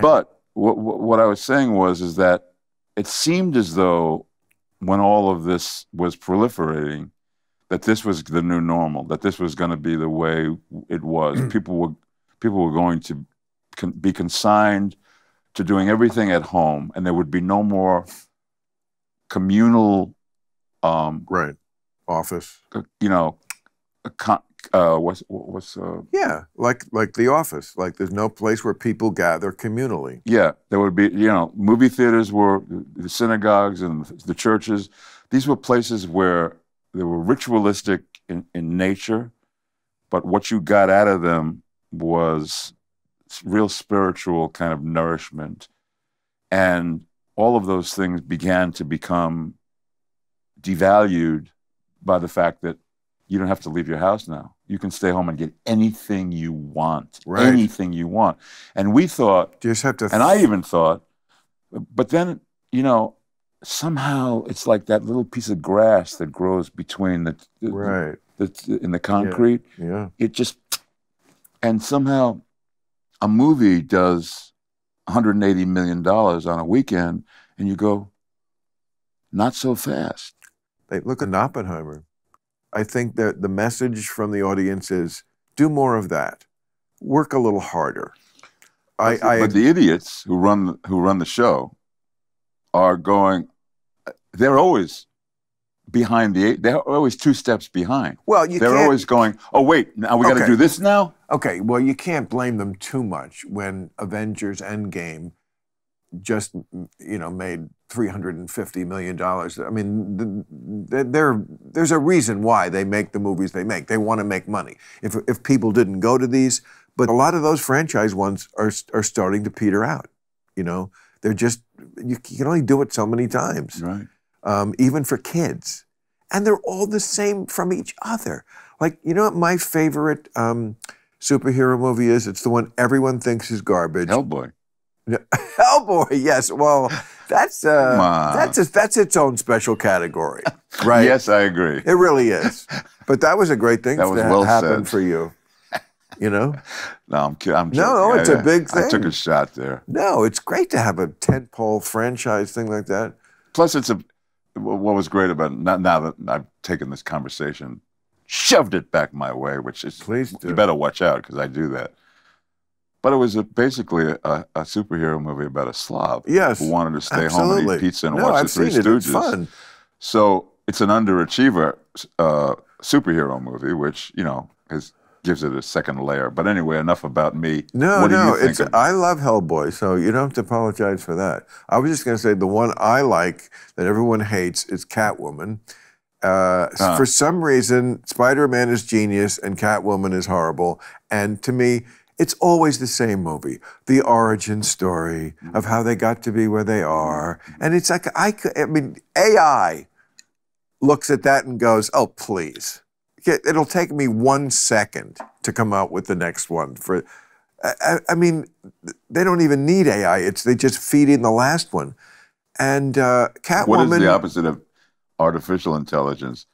Speaker 2: But what I was saying is that it seemed as though when all of this was proliferating, that this was the new normal, that this was going to be the way it was. People were going to be consigned to doing everything at home, and there would be no more communal
Speaker 1: office.
Speaker 2: Yeah,
Speaker 1: like the office. Like there's no place where people gather communally.
Speaker 2: Yeah, there would be, movie theaters were the synagogues and the churches. These were places where they were ritualistic in nature, but what you got out of them was real spiritual kind of nourishment. And all of those things began to become devalued by the fact that you don't have to leave your house now. You can stay home and get anything you want, anything you want. And we thought,
Speaker 1: you just have to
Speaker 2: and I even thought, but then, somehow it's like that little piece of grass that grows between in the concrete.
Speaker 1: Yeah.
Speaker 2: It just, and somehow a movie does $180 million on a weekend, and you go, not so fast.
Speaker 1: Look at Oppenheimer. I think that the message from the audience is, do more of that. Work a little harder.
Speaker 2: But the idiots who run the show are going, they're always behind they're always 2 steps behind.
Speaker 1: Well,
Speaker 2: they're always going, oh, wait, now we got to do this now?
Speaker 1: Okay, well, you can't blame them too much when Avengers Endgame just, made $350 million. I mean, there's a reason why they make the movies they make. They want to make money. If people didn't go to these, but a lot of those franchise ones are starting to peter out. They're just, you can only do it so many times.
Speaker 2: Right.
Speaker 1: Even for kids. And they're all the same from each other. Like, what my favorite superhero movie is? It's the one everyone thinks is garbage.
Speaker 2: Hellboy.
Speaker 1: Hellboy, yes. Well, that's its own special category, right?
Speaker 2: Yes, I agree.
Speaker 1: It really is. But that was a great thing that happened for you.
Speaker 2: No, I'm joking.
Speaker 1: No, it's a big thing.
Speaker 2: I took a shot there.
Speaker 1: No, it's great to have a tentpole franchise thing like that.
Speaker 2: Plus, what was great about it, now that I've taken this conversation, shoved it back my way, which is,
Speaker 1: please do.
Speaker 2: You better watch out because I do that. But it was basically a superhero movie about a Slav who wanted to stay home and eat pizza and watch the Three Stooges.
Speaker 1: It's fun.
Speaker 2: So it's an underachiever superhero movie, which gives it a second layer. But anyway, enough about me.
Speaker 1: No, I love Hellboy, so you don't have to apologize for that. I was just going to say the one I like that everyone hates is Catwoman. For some reason, Spider-Man is genius and Catwoman is horrible. And to me, it's always the same movie, the origin story of how they got to be where they are. And it's like, AI looks at that and goes, oh, please. It'll take me 1 second to come out with the next one. They don't even need AI. They just feed in the last one. And Catwoman...
Speaker 2: What is the opposite of artificial intelligence?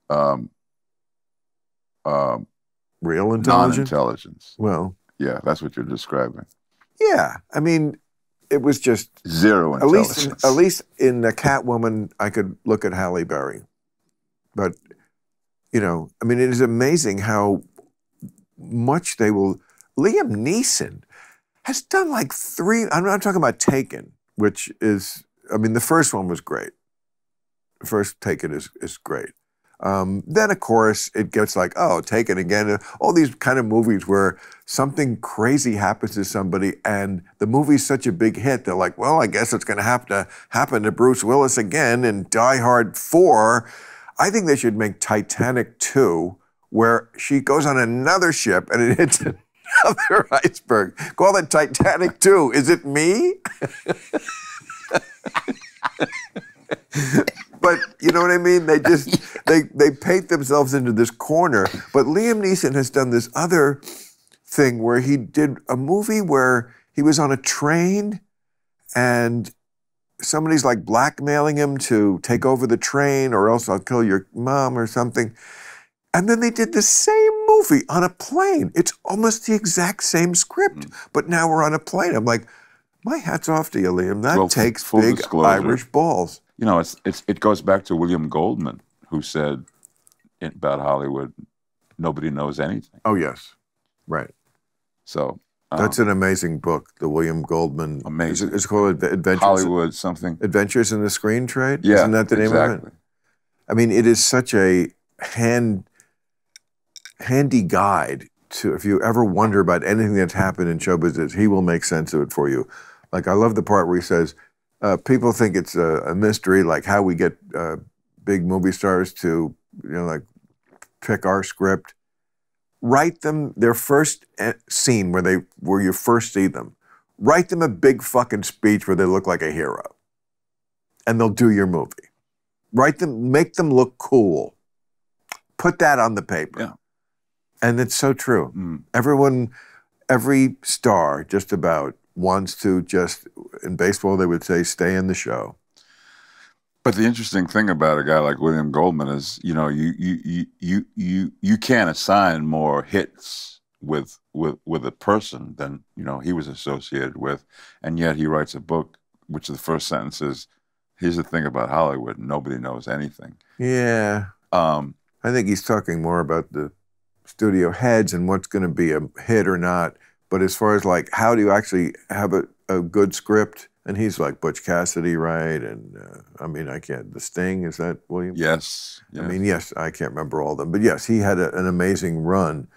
Speaker 1: Real intelligence?
Speaker 2: Non-intelligence.
Speaker 1: Well...
Speaker 2: Yeah, that's what you're describing.
Speaker 1: Yeah, I mean, it was just
Speaker 2: Zero intelligence.
Speaker 1: at least in the Catwoman, I could look at Halle Berry. But you know, I mean, it is amazing how much they will. Liam Neeson has done like 3. I'm not talking about Taken, which is. I mean, the first one was great. The first Taken is great. Then, of course, it gets like, oh, Taken again. All these kind of movies where something crazy happens to somebody and the movie's such a big hit, they're like, well, I guess it's going to have to happen to Bruce Willis again in Die Hard 4. I think they should make Titanic 2, where she goes on another ship and it hits another iceberg. Call it Titanic 2. Is it me? But you know what I mean? They just they paint themselves into this corner. But Liam Neeson has done this other thing where he did a movie where he was on a train and somebody's like blackmailing him to take over the train or else I'll kill your mom or something. And then they did the same movie on a plane. It's almost the exact same script, but now we're on a plane. I'm like, my hat's off to you, Liam. That takes big disclosure. Irish balls.
Speaker 2: You know, it goes back to William Goldman, who said about Hollywood, nobody knows anything.
Speaker 1: Oh, yes. Right.
Speaker 2: So
Speaker 1: that's an amazing book, the William Goldman.
Speaker 2: Amazing.
Speaker 1: It's called Adventures.
Speaker 2: Hollywood something.
Speaker 1: Adventures in the Screen Trade?
Speaker 2: Yeah,
Speaker 1: isn't that the name of it? I mean, it is such a handy guide to, if you ever wonder about anything that's happened in show business, he will make sense of it for you. Like, I love the part where he says, people think it's a mystery, like how we get big movie stars to, you know, like pick our script. Write them their first scene where you first see them. Write them a big fucking speech where they look like a hero, and they'll do your movie. Write them, make them look cool. Put that on the paper.
Speaker 2: Yeah.
Speaker 1: And it's so true. Every star just about wants to just, in baseball they would say, stay in the show.
Speaker 2: But the interesting thing about a guy like William Goldman is, you know, you can't assign more hits with a person than, you know, he was associated with, and yet he writes a book which the first sentence is, here's the thing about Hollywood, nobody knows anything.
Speaker 1: Yeah. I think he's talking more about the studio heads and what's going to be a hit or not. But as far as like, how do you actually have a good script? And he's like Butch Cassidy, right? And I mean, I can't, The Sting, is that William?
Speaker 2: Yes.
Speaker 1: I mean, yes, I can't remember all of them. But yes, he had an amazing run.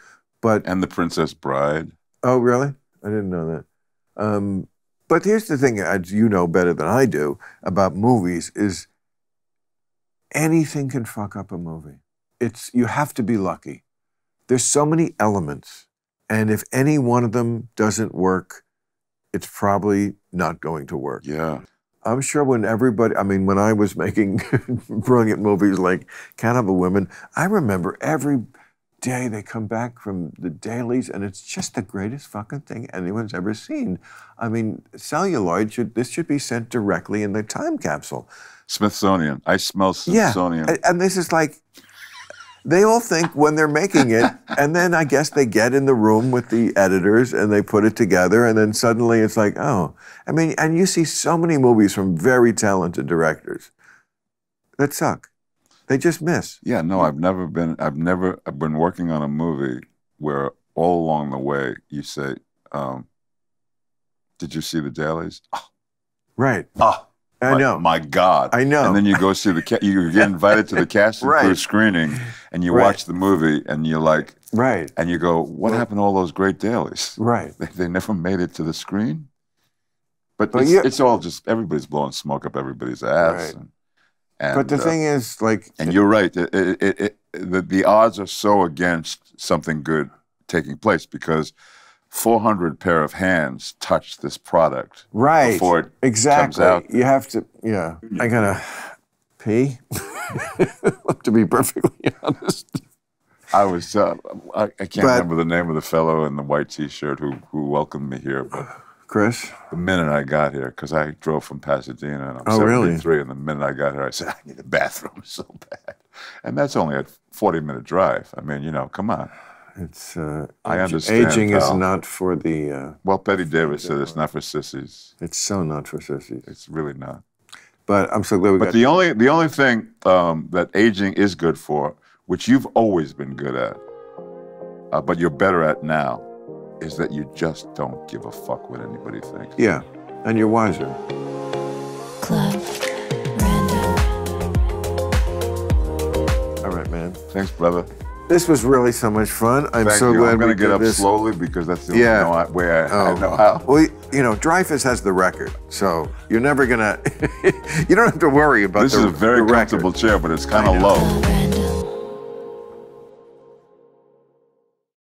Speaker 1: And
Speaker 2: The Princess Bride.
Speaker 1: Oh, really? I didn't know that. But here's the thing, as you know better than I do, about movies, is anything can fuck up a movie. You have to be lucky. There's so many elements. And if any one of them doesn't work, it's probably not going to work.
Speaker 2: Yeah.
Speaker 1: I'm sure when I was making brilliant movies like Cannibal Women, I remember every day they come back from the dailies and it's just the greatest fucking thing anyone's ever seen. I mean, celluloid, this should be sent directly in the time capsule.
Speaker 2: Smithsonian. I smell Smithsonian.
Speaker 1: Yeah, and this is like, they all think when they're making it, and then I guess they get in the room with the editors and they put it together, and then suddenly it's like, oh. I mean, and you see so many movies from very talented directors that suck. They just miss.
Speaker 2: Yeah, no, I've been working on a movie where all along the way you say, did you see the dailies? Oh.
Speaker 1: Right.
Speaker 2: Oh.
Speaker 1: I know.
Speaker 2: My God.
Speaker 1: I know.
Speaker 2: And then you go see you get invited to the casting crew screening, and you watch the movie, and you're like,
Speaker 1: right.
Speaker 2: And you go, what happened to all those great dailies?
Speaker 1: Right.
Speaker 2: They never made it to the screen. But it's all just, everybody's blowing smoke up everybody's ass.
Speaker 1: Right.
Speaker 2: And,
Speaker 1: but the thing is, like...
Speaker 2: And you're right. The odds are so against something good taking place because 400 pair of hands touch this product before it comes out.
Speaker 1: You have to, yeah. I gotta pee, to be perfectly honest.
Speaker 2: I was, I can't remember the name of the fellow in the white T-shirt who welcomed me here, but
Speaker 1: Chris?
Speaker 2: The minute I got here, because I drove from Pasadena, and I'm 73, and the minute I got here, I said, I need a bathroom so bad. And that's only a 40-minute drive. I mean, you know, come on.
Speaker 1: It's
Speaker 2: I understand,
Speaker 1: aging is
Speaker 2: pal.
Speaker 1: not for the.
Speaker 2: Well, Betty Davis said it's not for sissies.
Speaker 1: It's so not for sissies.
Speaker 2: It's really not.
Speaker 1: But I'm so glad we
Speaker 2: But
Speaker 1: got.
Speaker 2: the only thing that aging is good for, which you've always been good at, but you're better at now, is that you just don't give a fuck what anybody thinks.
Speaker 1: Yeah, and you're wiser.
Speaker 4: Club Random.
Speaker 1: All right, man.
Speaker 2: Thanks, brother.
Speaker 1: This was really so much fun. I'm
Speaker 2: Thank
Speaker 1: so
Speaker 2: you.
Speaker 1: glad
Speaker 2: I'm going
Speaker 1: we
Speaker 2: to get
Speaker 1: did
Speaker 2: up
Speaker 1: this.
Speaker 2: slowly because that's the
Speaker 1: Yeah.
Speaker 2: only way I know
Speaker 1: Oh,
Speaker 2: how.
Speaker 1: well, you know, Dreyfus has the record, so you're never gonna. You don't have to worry about
Speaker 2: This is a very
Speaker 1: the record.
Speaker 2: comfortable chair, but it's kind of low.